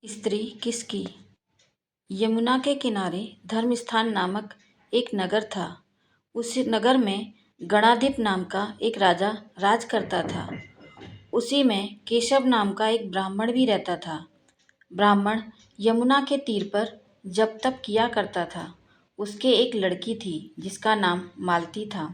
स्त्री किसकी। यमुना के किनारे धर्मस्थान नामक एक नगर था। उस नगर में गणाधिप नाम का एक राजा राज करता था। उसी में केशव नाम का एक ब्राह्मण भी रहता था। ब्राह्मण यमुना के तीर पर जप तप किया करता था। उसके एक लड़की थी जिसका नाम मालती था।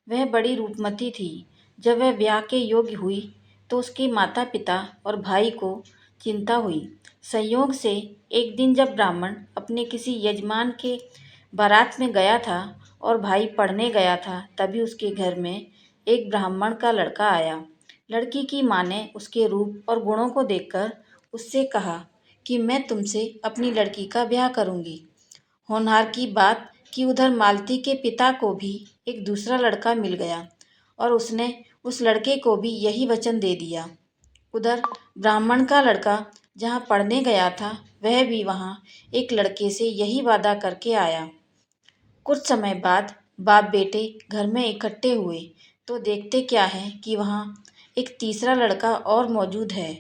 वह बड़ी रूपमती थी। जब वह ब्याह के योग्य हुई तो उसके माता पिता और भाई को चिंता हुई। संयोग से एक दिन जब ब्राह्मण अपने किसी यजमान के बारात में गया था और भाई पढ़ने गया था, तभी उसके घर में एक ब्राह्मण का लड़का आया। लड़की की माँ ने उसके रूप और गुणों को देखकर उससे कहा कि मैं तुमसे अपनी लड़की का ब्याह करूंगी। होनहार की बात कि उधर मालती के पिता को भी एक दूसरा लड़का मिल गया और उसने उस लड़के को भी यही वचन दे दिया। उधर ब्राह्मण का लड़का जहाँ पढ़ने गया था, वह भी वहाँ एक लड़के से यही वादा करके आया। कुछ समय बाद बाप बेटे घर में इकट्ठे हुए तो देखते क्या है कि वहाँ एक तीसरा लड़का और मौजूद है।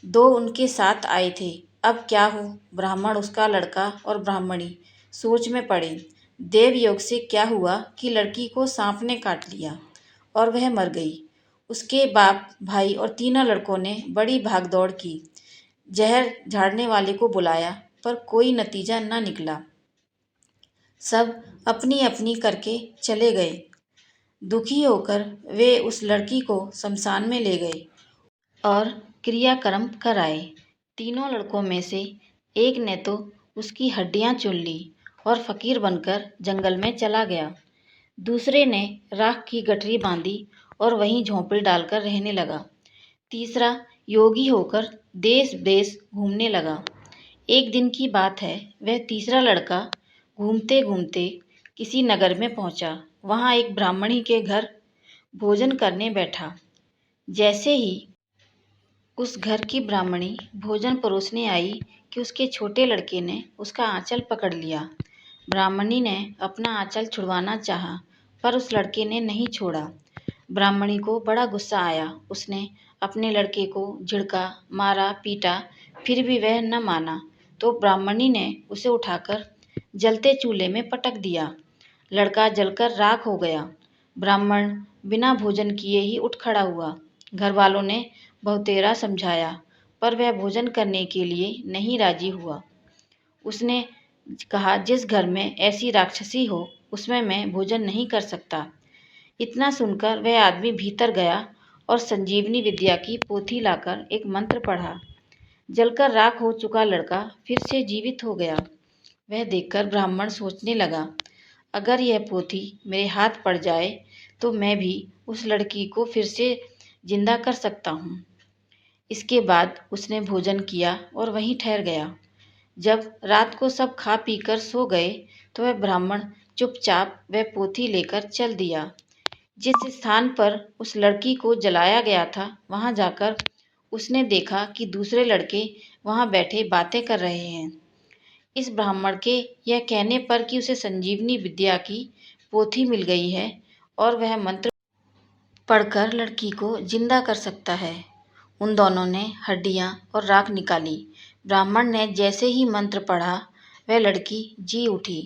दो उनके साथ आए थे। अब क्या हो, ब्राह्मण, उसका लड़का और ब्राह्मणी सोच में पड़े। देव योग से क्या हुआ कि लड़की को सांप ने काट लिया और वह मर गई। उसके बाप, भाई और तीनों लड़कों ने बड़ी भागदौड़ की। जहर झाड़ने वाले को बुलाया पर कोई नतीजा न निकला। सब अपनी अपनी करके चले गए। दुखी होकर वे उस लड़की को शमशान में ले गए और क्रियाक्रम कराए। तीनों लड़कों में से एक ने तो उसकी हड्डियां चुन ली और फकीर बनकर जंगल में चला गया। दूसरे ने राख की गठरी बांधी और वहीं झोंपड़ी डालकर रहने लगा। तीसरा योगी होकर देश देश घूमने लगा। एक दिन की बात है, वह तीसरा लड़का घूमते घूमते किसी नगर में पहुंचा। वहां एक ब्राह्मणी के घर भोजन करने बैठा। जैसे ही उस घर की ब्राह्मणी भोजन परोसने आई कि उसके छोटे लड़के ने उसका आंचल पकड़ लिया। ब्राह्मणी ने अपना आंचल छुड़वाना चाहा पर उस लड़के ने नहीं छोड़ा। ब्राह्मणी को बड़ा गुस्सा आया। उसने अपने लड़के को झिड़का, मारा, पीटा, फिर भी वह न माना तो ब्राह्मणी ने उसे उठाकर जलते चूल्हे में पटक दिया। लड़का जलकर राख हो गया। ब्राह्मण बिना भोजन किए ही उठ खड़ा हुआ। घर वालों ने बहुतेरा समझाया पर वह भोजन करने के लिए नहीं राजी हुआ। उसने कहा, जिस घर में ऐसी राक्षसी हो उसमें मैं भोजन नहीं कर सकता। इतना सुनकर वह आदमी भीतर गया और संजीवनी विद्या की पोथी लाकर एक मंत्र पढ़ा। जलकर राख हो चुका लड़का फिर से जीवित हो गया। वह देखकर ब्राह्मण सोचने लगा, अगर यह पोथी मेरे हाथ पड़ जाए तो मैं भी उस लड़की को फिर से जिंदा कर सकता हूँ। इसके बाद उसने भोजन किया और वहीं ठहर गया। जब रात को सब खा पीकर सो गए तो वह ब्राह्मण चुपचाप वह पोथी लेकर चल दिया। जिस स्थान पर उस लड़की को जलाया गया था, वहां जाकर उसने देखा कि दूसरे लड़के वहां बैठे बातें कर रहे हैं। इस ब्राह्मण के यह कहने पर कि उसे संजीवनी विद्या की पोथी मिल गई है और वह मंत्र पढ़कर लड़की को जिंदा कर सकता है। उन दोनों ने हड्डियां और राख निकाली। ब्राह्मण ने जैसे ही मंत्र पढ़ा, वह लड़की जी उठी।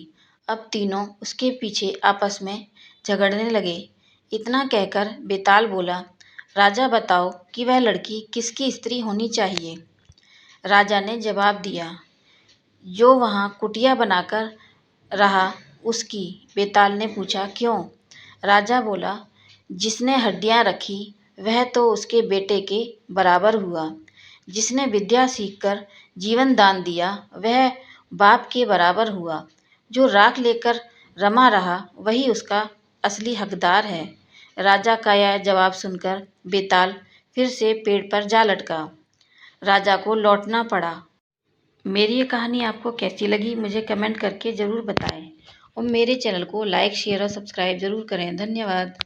अब तीनों उसके पीछे आपस में झगड़ने लगे। इतना कहकर बेताल बोला, राजा बताओ कि वह लड़की किसकी स्त्री होनी चाहिए। राजा ने जवाब दिया, जो वहाँ कुटिया बनाकर रहा उसकी। बेताल ने पूछा, क्यों? राजा बोला, जिसने हड्डियां रखी वह तो उसके बेटे के बराबर हुआ। जिसने विद्या सीखकर जीवन दान दिया वह बाप के बराबर हुआ। जो राख लेकर रमा रहा वही उसका असली हकदार है। राजा का यह जवाब सुनकर बेताल फिर से पेड़ पर जा लटका। राजा को लौटना पड़ा। मेरी ये कहानी आपको कैसी लगी मुझे कमेंट करके ज़रूर बताएं और मेरे चैनल को लाइक, शेयर और सब्सक्राइब ज़रूर करें। धन्यवाद।